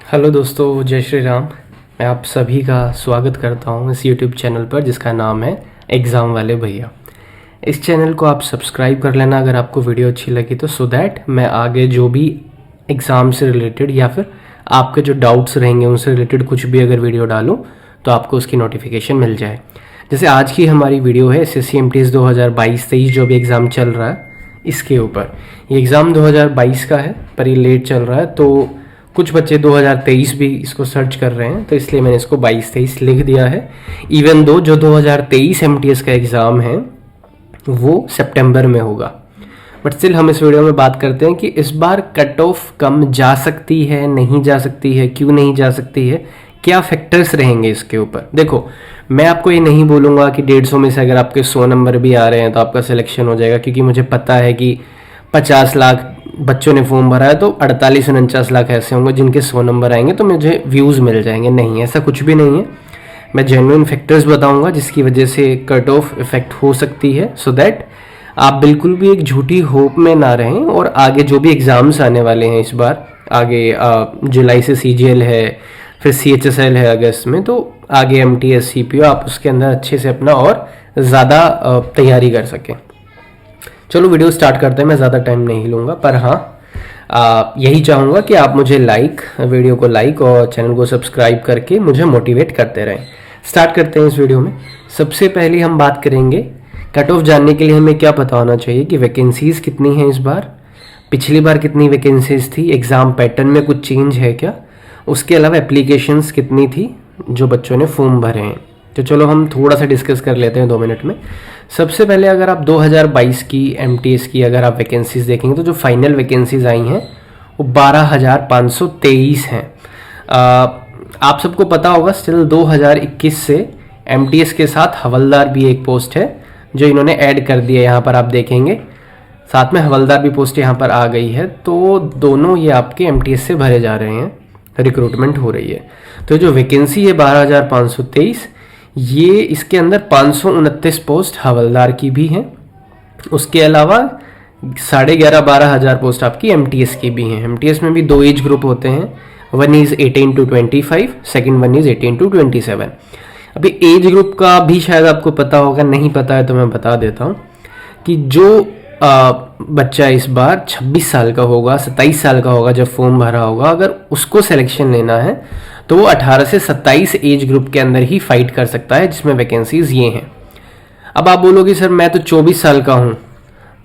Hello दोस्तों, जय श्री राम। मैं आप सभी का स्वागत करता हूं इस यूट्यूब चैनल पर जिसका नाम है एग्ज़ाम वाले भैया। इस चैनल को आप सब्सक्राइब कर लेना अगर आपको वीडियो अच्छी लगी तो, सो दैट मैं आगे जो भी एग्ज़ाम से रिलेटेड या फिर आपके जो डाउट्स रहेंगे उनसे रिलेटेड कुछ भी अगर वीडियो डालूँ तो आपको उसकी नोटिफिकेशन मिल जाए। जैसे आज की हमारी वीडियो है SSC MTS 2022-23 जो भी एग्ज़ाम चल रहा है इसके ऊपर। ये एग्ज़ाम 2022 का है पर ये लेट चल रहा है, तो कुछ बच्चे 2023 भी इसको सर्च कर रहे हैं, तो इसलिए मैंने इसको 22-23 लिख दिया है। इवन दो जो 2023 MTS का एग्ज़ाम है वो सितंबर में होगा, बट स्टिल हम इस वीडियो में बात करते हैं कि इस बार कट ऑफ कम जा सकती है, नहीं जा सकती है, क्यों नहीं जा सकती है, क्या फैक्टर्स रहेंगे इसके ऊपर। देखो, मैं आपको ये नहीं बोलूँगा कि 150 में से अगर आपके 100 नंबर भी आ रहे हैं तो आपका सिलेक्शन हो जाएगा, क्योंकि मुझे पता है कि 50 लाख बच्चों ने फॉर्म भरा है तो 48-49 लाख ऐसे होंगे जिनके 100 नंबर आएंगे तो मुझे व्यूज़ मिल जाएंगे। नहीं, ऐसा कुछ भी नहीं है। मैं जेन्युइन फैक्टर्स बताऊंगा जिसकी वजह से कट ऑफ इफेक्ट हो सकती है, सो दैट आप बिल्कुल भी एक झूठी होप में ना रहें। और आगे जो भी एग्ज़ाम्स आने वाले हैं इस बार, आगे जुलाई से CGL है, फिर CHSL है अगस्त में, तो आगे MTS CPO आप उसके अंदर अच्छे से अपना और ज़्यादा तैयारी कर सकें। चलो वीडियो स्टार्ट करते हैं, मैं ज़्यादा टाइम नहीं लूँगा, पर हाँ यही चाहूँगा कि आप मुझे वीडियो को लाइक और चैनल को सब्सक्राइब करके मुझे मोटिवेट करते रहें। स्टार्ट करते हैं इस वीडियो में। सबसे पहले हम बात करेंगे कट ऑफ जानने के लिए हमें क्या पता होना चाहिए कि वैकेंसीज़ कितनी हैं इस बार, पिछली बार कितनी वैकेंसीज़ थी, एग्ज़ाम पैटर्न में कुछ चेंज है क्या, उसके अलावा एप्लीकेशंस कितनी थी जो बच्चों ने फॉर्म भरे हैं। तो चलो हम थोड़ा सा डिस्कस कर लेते हैं 2 मिनट में। सबसे पहले अगर आप 2022 की MTS की अगर आप वैकेंसीज़ देखेंगे तो जो फाइनल वैकेंसीज़ आई हैं वो 12,523 हैं। आप सबको पता होगा स्टिल 2021 से MTS के साथ हवलदार भी एक पोस्ट है जो इन्होंने ऐड कर दिया। यहाँ पर आप देखेंगे साथ में हवलदार भी पोस्ट यहाँ पर आ गई है, तो दोनों ये आपके MTS से भरे जा रहे हैं, रिक्रूटमेंट हो रही है। तो जो वैकेंसी है 12,523, ये इसके अंदर 529 पोस्ट हवलदार की भी हैं। उसके अलावा 11,500-12 हज़ार पोस्ट आपकी MTS की भी हैं। MTS में भी 2 एज ग्रुप होते हैं, one is 18 to 25, second one is 18 to 27। अभी एज ग्रुप का भी शायद आपको पता होगा, नहीं पता है तो मैं बता देता हूँ कि जो बच्चा इस बार 26 साल का होगा, 27 साल का होगा जब फॉर्म भरा होगा, अगर उसको सिलेक्शन लेना है तो वो 18 से 27 एज ग्रुप के अंदर ही फाइट कर सकता है, जिसमें वैकेंसीज ये हैं। अब आप बोलोगे सर मैं तो 24 साल का हूँ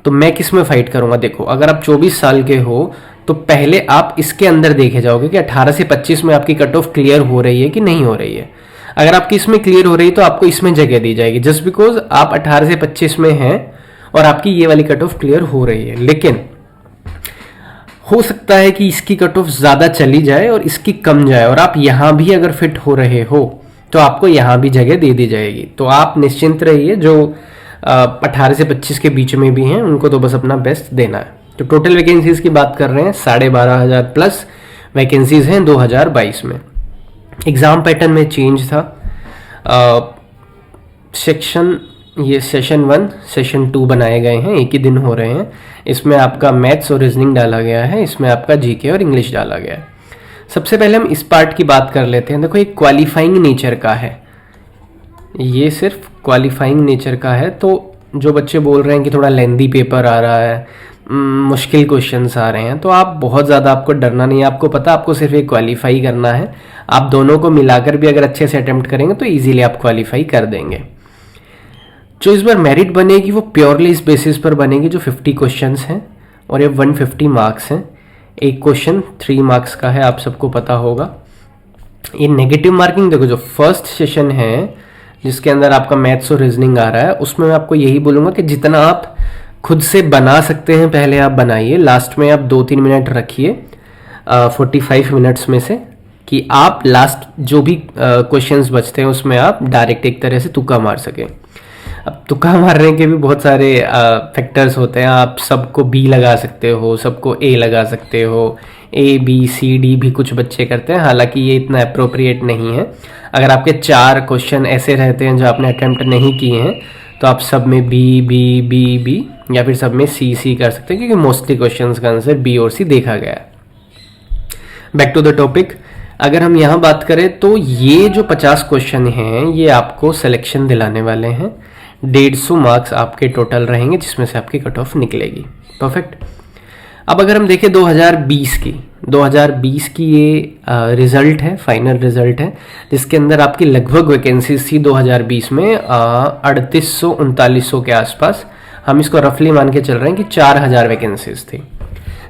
तो मैं किस में फाइट करूँगा। देखो, अगर आप 24 साल के हो तो पहले आप इसके अंदर देखे जाओगे कि 18 से 25 में आपकी कट ऑफ क्लियर हो रही है कि नहीं हो रही है। अगर आपकी इसमें क्लियर हो रही है तो आपको इसमें जगह दी जाएगी, जस्ट बिकॉज आप 18 से 25 में हैं और आपकी ये वाली कट ऑफ क्लियर हो रही है। लेकिन हो सकता है कि इसकी कट ऑफ ज़्यादा चली जाए और इसकी कम जाए, और आप यहाँ भी अगर फिट हो रहे हो तो आपको यहाँ भी जगह दे दी जाएगी। तो आप निश्चिंत रहिए, जो 18 से 25 के बीच में भी हैं उनको तो बस अपना बेस्ट देना है। तो टोटल वैकेंसीज की बात कर रहे हैं, 12,500 प्लस वैकेंसीज हैं 2022 में। एग्ज़ाम पैटर्न में चेंज था। सेशन 1 सेशन 2 बनाए गए हैं, एक ही दिन हो रहे हैं। इसमें आपका मैथ्स और रीजनिंग डाला गया है, इसमें आपका GK और इंग्लिश डाला गया है। सबसे पहले हम इस पार्ट की बात कर लेते हैं। देखो, ये क्वालिफाइंग नेचर का है, ये सिर्फ क्वालिफाइंग नेचर का है। तो जो बच्चे बोल रहे हैं कि थोड़ा लेंदी पेपर आ रहा है, मुश्किल क्वेश्चंस आ रहे हैं, तो आप बहुत ज़्यादा आपको डरना नहीं है। आपको पता आपको सिर्फ एक क्वालिफाई करना है। आप दोनों को मिलाकर भी अगर अच्छे से अटेम्प्ट करेंगे तो ईजिली आप क्वालिफाई कर देंगे। जो इस बार मेरिट बनेगी वो प्योरली इस बेसिस पर बनेगी जो 50 क्वेश्चंस हैं और ये 150 मार्क्स हैं। एक क्वेश्चन 3 मार्क्स का है, आप सबको पता होगा। ये नेगेटिव मार्किंग देखो, जो फर्स्ट सेशन है जिसके अंदर आपका मैथ्स और रीजनिंग आ रहा है, उसमें मैं आपको यही बोलूँगा कि जितना आप खुद से बना सकते हैं पहले आप बनाइए। लास्ट में आप 2-3 मिनट रखिए 45 मिनट्स में से, कि आप लास्ट जो भी क्वेश्चंस बचते हैं उसमें आप डायरेक्ट एक तरह से तुक्का मार सकें। अब तुक्का मारने के भी बहुत सारे फैक्टर्स होते हैं। आप सबको B लगा सकते हो, सबको A लगा सकते हो, A B C D भी कुछ बच्चे करते हैं, हालांकि ये इतना अप्रोप्रिएट नहीं है। अगर आपके 4 क्वेश्चन ऐसे रहते हैं जो आपने अटेम्प्ट नहीं किए हैं तो आप सब में B B B B या फिर सब में C C कर सकते हैं, क्योंकि मोस्टली क्वेश्चंस का आंसर B और C देखा गया है। Back to the topic. अगर हम यहाँ बात करें तो ये जो 50 क्वेश्चन हैं ये आपको सिलेक्शन दिलाने वाले हैं। 150 मार्क्स आपके टोटल रहेंगे जिसमें से आपकी कट ऑफ निकलेगी। परफेक्ट। अब अगर हम देखें 2020 की ये रिजल्ट है, फाइनल रिजल्ट है, जिसके अंदर आपकी लगभग वैकेंसीज थी 2020 में 3800-3900 के आसपास। हम इसको रफली मान के चल रहे हैं कि 4000 वैकेंसीज थी।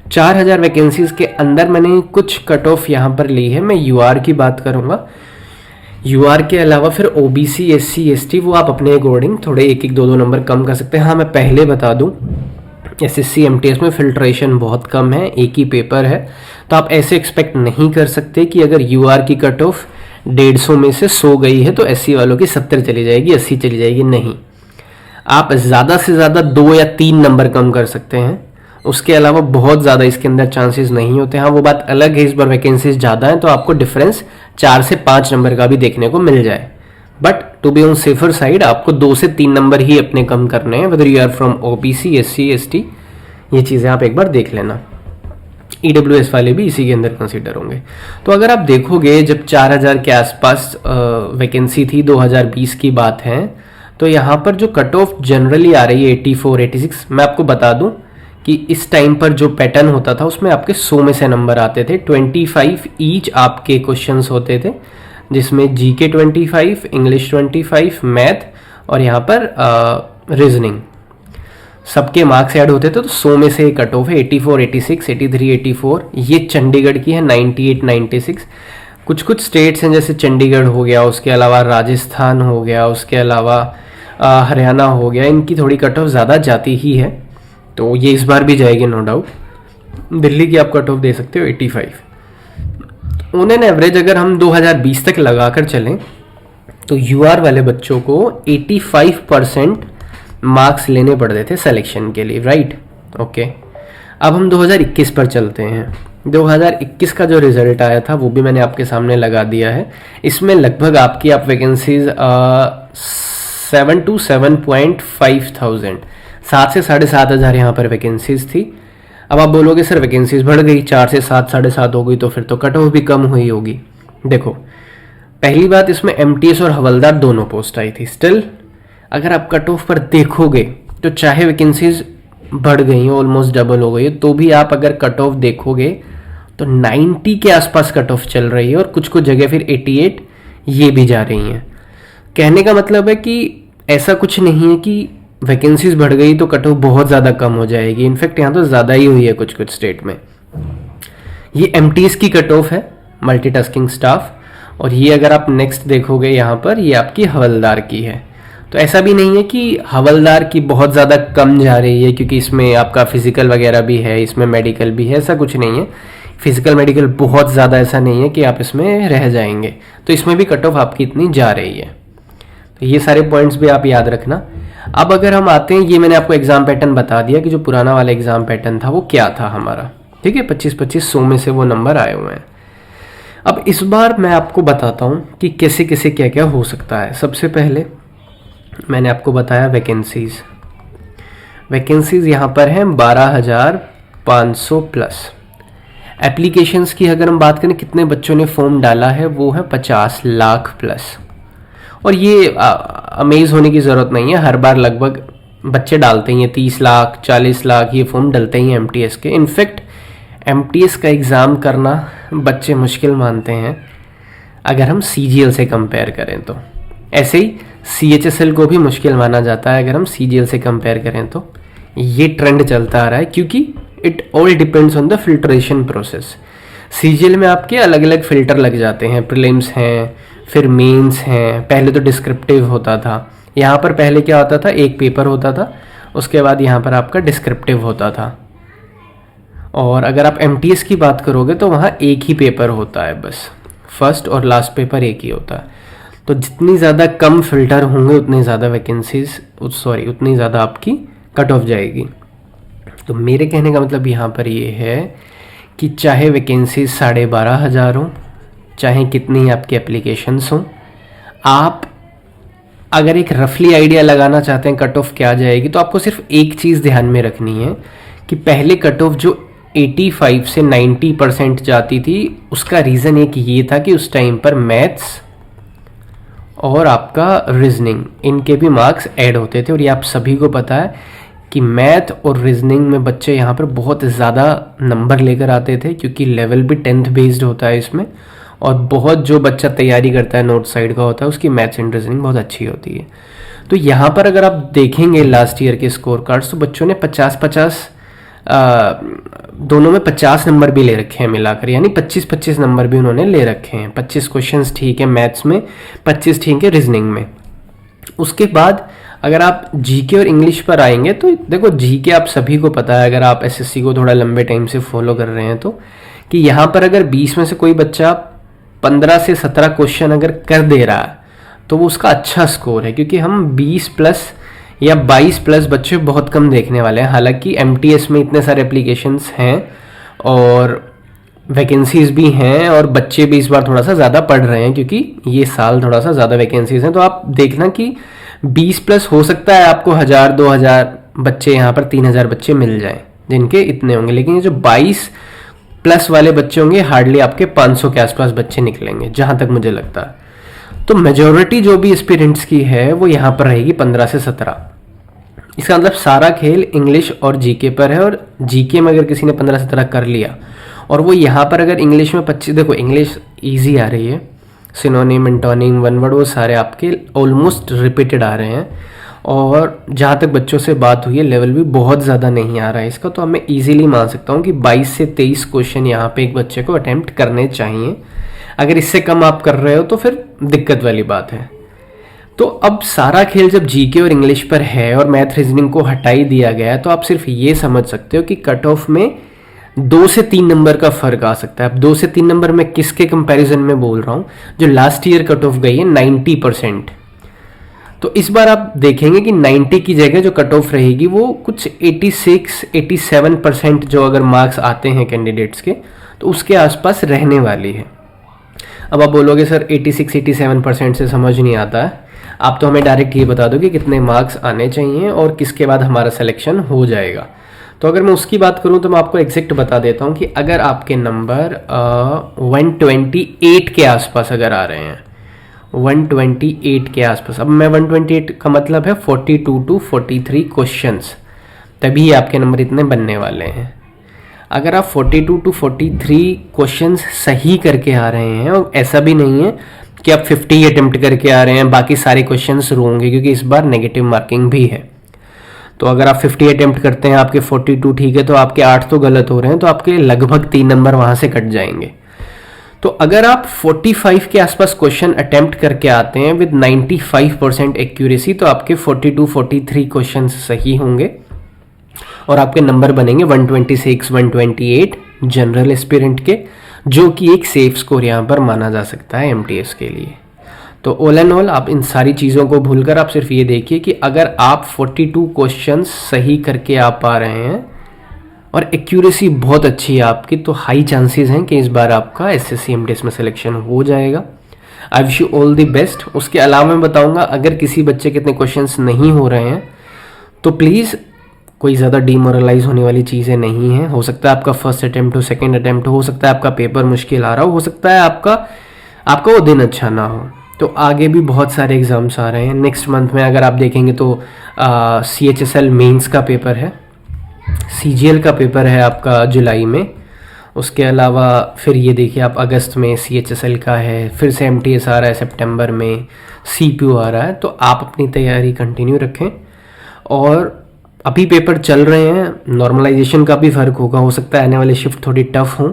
4000 वैकेंसीज के अंदर मैंने कुछ कट ऑफ यहाँ पर ली है। मैं यूआर की बात करूँगा। यूआर के अलावा फिर ओबीसी, एससी, एसटी वो आप अपने अकॉर्डिंग थोड़े 1-1, 2-2 नंबर कम कर सकते हैं। हाँ, मैं पहले बता दूँ एसएससी एमटीएस में फिल्ट्रेशन बहुत कम है, एक ही पेपर है, तो आप ऐसे एक्सपेक्ट नहीं कर सकते कि अगर यूआर की कट ऑफ 150 में से 100 गई है तो एससी वालों की 70 चली जाएगी, 80 चली जाएगी। नहीं, आप ज़्यादा से ज़्यादा 2 या 3 नंबर कम कर सकते हैं। उसके अलावा बहुत ज़्यादा इसके अंदर चांसेस नहीं होते। हाँ, वो बात अलग है, इस बार वैकेंसीज ज़्यादा है तो आपको डिफरेंस 4 से 5 नंबर का भी देखने को मिल जाए। But to be on safer side आपको 2 से 3 नंबर ही अपने कम करने हैं, whether you are from OBC, SC, ST. ये चीज़ें आप एक बार देख लेना। ईडब्ल्यूएस वाले भी इसी के अंदर कंसीडर होंगे। तो अगर आप देखोगे जब 4000 के आसपास वैकेंसी थी, 2020 की बात है, तो यहाँ पर जो कट ऑफ जनरली आ रही है 84, 86। मैं आपको बता दूं कि इस टाइम पर जो पैटर्न होता था उसमें आपके 100 में से नंबर आते थे। 25 ईच आपके क्वेश्चंस होते थे, जिसमें जीके 25, इंग्लिश 25, मैथ और यहाँ पर रीजनिंग, सबके मार्क्स ऐड होते थे। तो 100 में से कट ऑफ है 84, 86, 83, 84। ये चंडीगढ़ की है 98, 96। कुछ कुछ स्टेट्स हैं जैसे चंडीगढ़ हो गया, उसके अलावा राजस्थान हो गया, उसके अलावा हरियाणा हो गया, इनकी थोड़ी कट ऑफ ज़्यादा जाती ही है। तो ये इस बार भी जाएगी नो डाउट। दिल्ली की आप कट ऑफ दे सकते हो 85। ऑन एन एवरेज अगर हम 2020 तक लगाकर चलें तो यूआर वाले बच्चों को 85% मार्क्स लेने पड़ते थे सिलेक्शन के लिए, राइट? ओके। अब हम 2021 पर चलते हैं। 2021 का जो रिजल्ट आया था वो भी मैंने आपके सामने लगा दिया है। इसमें लगभग आपकी आप वैकेंसीज 7 to 7.5 थाउजेंड, 7 से 7,500 यहाँ पर वैकेंसीज थी। अब आप बोलोगे सर वैकेंसीज बढ़ गई, 4 से 7, 7.5 हो गई, तो फिर तो कट ऑफ भी कम हुई होगी। देखो, पहली बात, इसमें एमटीएस और हवलदार दोनों पोस्ट आई थी। स्टिल अगर आप कट ऑफ पर देखोगे तो चाहे वैकेंसीज बढ़ गई हो, ऑलमोस्ट डबल हो गई है, तो भी आप अगर कट ऑफ देखोगे तो 90 के आसपास कट ऑफ चल रही है और कुछ कुछ जगह फिर 88 ये भी जा रही हैं। कहने का मतलब है कि ऐसा कुछ नहीं है कि वैकेंसीज बढ़ गई तो कट ऑफ बहुत ज़्यादा कम हो जाएगी। इनफैक्ट यहाँ तो ज़्यादा ही हुई है कुछ कुछ स्टेट में। ये एमटीएस की कट ऑफ है, मल्टीटास्किंग स्टाफ, और ये अगर आप नेक्स्ट देखोगे यहाँ पर ये आपकी हवलदार की है। तो ऐसा भी नहीं है कि हवलदार की बहुत ज़्यादा कम जा रही है, क्योंकि इसमें आपका फिजिकल वगैरह भी है, इसमें मेडिकल भी है, ऐसा कुछ नहीं है। फिजिकल मेडिकल बहुत ज़्यादा ऐसा नहीं है कि आप इसमें रह जाएंगे, तो इसमें भी कट ऑफ आपकी इतनी जा रही है। तो ये सारे पॉइंट्स भी आप याद रखना। अब अगर हम आते हैं, ये मैंने आपको एग्जाम पैटर्न बता दिया कि जो पुराना वाला एग्जाम पैटर्न था वो क्या था हमारा, ठीक है? 25-25, 100 में से वो नंबर आए हुए हैं। अब इस बार मैं आपको बताता हूँ कि कैसे कैसे क्या क्या हो सकता है। सबसे पहले मैंने आपको बताया वैकेंसीज यहाँ पर हैं 12,500 प्लस। एप्लीकेशंस की अगर हम बात करें कितने बच्चों ने फॉर्म डाला है, वो है 50 लाख प्लस। और ये अमेज होने की ज़रूरत नहीं है, हर बार लगभग बच्चे डालते हैं 30 लाख 40 लाख ये फॉर्म डलते ही हैं एमटीएस के। इनफैक्ट एमटीएस का एग्ज़ाम करना बच्चे मुश्किल मानते हैं अगर हम सीजीएल से कंपेयर करें तो। ऐसे ही सीएचएसएल को भी मुश्किल माना जाता है अगर हम सीजीएल से कंपेयर करें तो। ये ट्रेंड चलता आ रहा है क्योंकि it all depends on the filtration process. CGL में आपके अलग अलग फिल्टर लग जाते हैं, प्रीलिम्स हैं, फिर मेंस हैं। पहले तो डिस्क्रिप्टिव होता था, यहाँ पर पहले क्या होता था, एक पेपर होता था, उसके बाद यहाँ पर आपका डिस्क्रिप्टिव होता था। और अगर आप एमटीएस की बात करोगे तो वहाँ एक ही पेपर होता है, बस फर्स्ट और लास्ट पेपर एक ही होता है। तो जितनी ज़्यादा कम फिल्टर होंगे उतनी ज़्यादा वैकेंसीज उतनी ज़्यादा आपकी कट ऑफ जाएगी। तो मेरे कहने का मतलब यहाँ पर ये है कि चाहे वैकेंसीज 12,500 हो, चाहे कितनी आपकी एप्लीकेशंस हों, आप अगर एक रफली आइडिया लगाना चाहते हैं कट ऑफ क्या जाएगी, तो आपको सिर्फ एक चीज़ ध्यान में रखनी है कि पहले कट ऑफ जो 85 से 90% जाती थी, उसका रीज़न एक ये था कि उस टाइम पर मैथ्स और आपका रीजनिंग इनके भी मार्क्स ऐड होते थे। और ये आप सभी को पता है कि मैथ और रीजनिंग में बच्चे यहाँ पर बहुत ज़्यादा नंबर लेकर आते थे, क्योंकि लेवल भी 10th बेस्ड होता है इसमें, और बहुत जो बच्चा तैयारी करता है नॉर्थ साइड का होता है उसकी मैथ्स एंड रीजनिंग बहुत अच्छी होती है। तो यहाँ पर अगर आप देखेंगे लास्ट ईयर के स्कोर कार्ड्स, तो बच्चों ने 50-50 दोनों में 50 नंबर भी ले रखे हैं मिलाकर, यानी 25-25 नंबर भी उन्होंने ले रखे हैं। 25 क्वेश्चंस ठीक है मैथ्स में, 25 ठीक है रीजनिंग में। उसके बाद अगर आप जीके और इंग्लिश पर आएंगे तो देखो जीके आप सभी को पता है, अगर आप एसएससी को थोड़ा लंबे टाइम से फॉलो कर रहे हैं तो, कि यहाँ पर अगर 20 में से कोई बच्चा 15 से 17 क्वेश्चन अगर कर दे रहा है तो वो उसका अच्छा स्कोर है, क्योंकि हम 20+ या 22+ बच्चे बहुत कम देखने वाले हैं। हालांकि एमटीएस में इतने सारे एप्लीकेशंस हैं और वैकेंसीज भी हैं, और बच्चे भी इस बार थोड़ा सा ज़्यादा पढ़ रहे हैं क्योंकि ये साल थोड़ा सा ज़्यादा वैकेंसीज हैं। तो आप देखना कि 20+ हो सकता है आपको 1000-2000 बच्चे, यहाँ पर 3000 बच्चे मिल जाएं जिनके इतने होंगे, लेकिन ये जो 22+ वाले बच्चे होंगे हार्डली आपके 500 के आसपास बच्चे निकलेंगे जहाँ तक मुझे लगता है। तो मेजॉरिटी जो भी एस्पिरेंट्स की है वो यहाँ पर रहेगी 15 से 17। इसका मतलब सारा खेल इंग्लिश और जीके पर है, और जीके में अगर किसी ने 15-17 कर लिया और वो यहाँ पर अगर इंग्लिश में 25, देखो इंग्लिश ईजी आ रही है, सिनोनिम, एंटोनिम, वन वर्ड वो सारे आपके ऑलमोस्ट रिपीटेड आ रहे हैं, और जहाँ तक बच्चों से बात हुई है लेवल भी बहुत ज़्यादा नहीं आ रहा है इसका। तो मैं ईजिली मान सकता हूँ कि 22 से 23 क्वेश्चन यहाँ पे एक बच्चे को अटेम्प्ट करने चाहिए। अगर इससे कम आप कर रहे हो तो फिर दिक्कत वाली बात है। तो अब सारा खेल जब जीके और इंग्लिश पर है और मैथ रीजनिंग को हटा ही दिया गया है, तो आप सिर्फ ये समझ सकते हो कि कट ऑफ में 2 से 3 नंबर का फर्क आ सकता है। अब 2 से 3 नंबर में किसके कंपैरिजन में बोल रहा हूँ, जो लास्ट ईयर कट ऑफ गई है 90%। तो इस बार आप देखेंगे कि 90 की जगह जो कट ऑफ रहेगी वो कुछ 86-87% जो अगर मार्क्स आते हैं कैंडिडेट्स के तो उसके आसपास रहने वाली है। अब आप बोलोगे सर 86-87% से समझ नहीं आता है, आप तो हमें डायरेक्ट ये बता दो कि कितने मार्क्स आने चाहिए और किसके बाद हमारा सिलेक्शन हो जाएगा। तो अगर मैं उसकी बात करूं तो मैं आपको एग्जैक्ट बता देता हूं कि अगर आपके नंबर 128 के आसपास अगर आ रहे हैं, 128 के आसपास, अब मैं 128 का मतलब है 42 to 43 क्वेश्चंस, तभी आपके नंबर इतने बनने वाले हैं। अगर आप 42 to 43 क्वेश्चंस सही करके आ रहे हैं, और ऐसा भी नहीं है कि आप 50 अटेम्प्ट करके आ रहे हैं बाकी सारे क्वेश्चंस होंगे, क्योंकि इस बार नेगेटिव मार्किंग भी है। तो अगर आप 50 अटेम्प्ट करते हैं, आपके 42 ठीक है, तो आपके 8 तो गलत हो रहे हैं, तो आपके लगभग 3 नंबर वहां से कट जाएंगे। तो अगर आप 45 के आसपास क्वेश्चन अटेम्प्ट करके आते हैं विद 95% एक्यूरेसी, तो आपके 42-43 क्वेश्चन सही होंगे और आपके नंबर बनेंगे 126-128 जनरल एस्पिरेंट के, जो कि एक सेफ स्कोर यहाँ पर माना जा सकता है एमटीएस के लिए। तो ऑल एंड ऑल आप इन सारी चीज़ों को भूलकर आप सिर्फ ये देखिए कि अगर आप 42 क्वेश्चंस सही करके आ पा रहे हैं और एक्यूरेसी बहुत अच्छी है आपकी, तो हाई चांसेस हैं कि इस बार आपका एसएससी एमटीएस में सिलेक्शन हो जाएगा। I wish you all the best. उसके अलावा मैं बताऊंगा अगर किसी बच्चे के इतने क्वेश्चंस नहीं हो रहे हैं तो प्लीज़ कोई ज़्यादा डीमोरलाइज होने वाली चीज़ें नहीं हैं। हो सकता है आपका फर्स्ट अटेम्प्ट हो, सेकेंड अटेम्प्ट हो सकता है आपका पेपर मुश्किल आ रहा हो सकता है आपका वो दिन अच्छा ना हो। तो आगे भी बहुत सारे एग्ज़ाम्स आ रहे हैं नेक्स्ट मंथ में। अगर आप देखेंगे तो CHSL मेंस का पेपर है, CGL का पेपर है आपका जुलाई में, उसके अलावा फिर ये देखिए आप अगस्त में CHSL का है, फिर से MTS आ रहा है सितंबर में, CPU आ रहा है। तो आप अपनी तैयारी कंटिन्यू रखें। और अभी पेपर चल रहे हैं, नॉर्मलाइजेशन का भी फ़र्क होगा, हो सकता है आने वाले शिफ्ट थोड़ी टफ हों,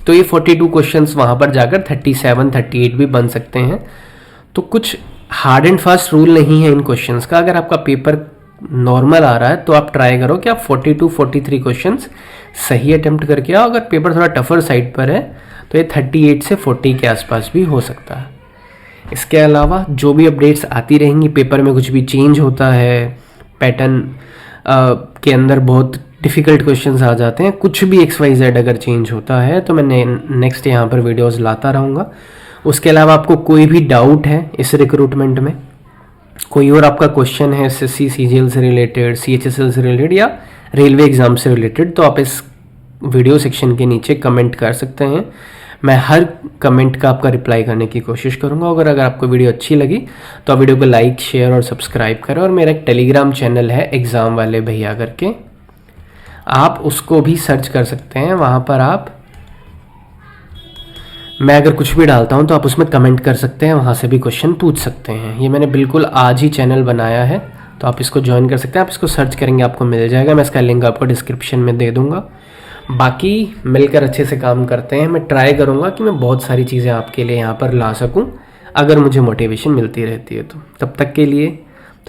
तो ये 42 क्वेश्चंस वहाँ पर जाकर 37-38 भी बन सकते हैं। तो कुछ हार्ड एंड फास्ट रूल नहीं है इन क्वेश्चंस का। अगर आपका पेपर नॉर्मल आ रहा है तो आप ट्राई करो कि आप 42-43 क्वेश्चंस सही अटेम्प्ट करके आओ। अगर पेपर थोड़ा टफर साइड पर है तो ये 38 से 40 के आसपास भी हो सकता है। इसके अलावा जो भी अपडेट्स आती रहेंगी, पेपर में कुछ भी चेंज होता है, पैटर्न के अंदर बहुत डिफ़िकल्ट क्वेश्चंस आ जाते हैं, कुछ भी XYZ अगर चेंज होता है तो मैं नेक्स्ट यहाँ पर वीडियोस लाता रहूँगा। उसके अलावा आपको कोई भी डाउट है इस रिक्रूटमेंट में, कोई और आपका क्वेश्चन है SSC CGL से रिलेटेड, CHSL से रिलेटेड या रेलवे एग्ज़ाम से रिलेटेड, तो आप इस वीडियो सेक्शन के नीचे कमेंट कर सकते हैं। मैं हर कमेंट का आपका रिप्लाई करने की कोशिश करूंगा। अगर आपको वीडियो अच्छी लगी तो आप वीडियो को लाइक, शेयर और सब्सक्राइब करें। और मेरा एक टेलीग्राम चैनल है एग्ज़ाम वाले भैया करके, आप उसको भी सर्च कर सकते हैं। वहाँ पर मैं अगर कुछ भी डालता हूँ तो आप उसमें कमेंट कर सकते हैं, वहाँ से भी क्वेश्चन पूछ सकते हैं। ये मैंने बिल्कुल आज ही चैनल बनाया है, तो आप इसको ज्वाइन कर सकते हैं। आप इसको सर्च करेंगे आपको मिल जाएगा। मैं इसका लिंक आपको डिस्क्रिप्शन में दे दूँगा। बाकी मिलकर अच्छे से काम करते हैं। मैं ट्राई करूँगा कि मैं बहुत सारी चीज़ें आपके लिए यहाँ पर ला सकूँ, अगर मुझे मोटिवेशन मिलती रहती है तो। तब तक के लिए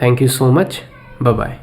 thank you so much, bye bye.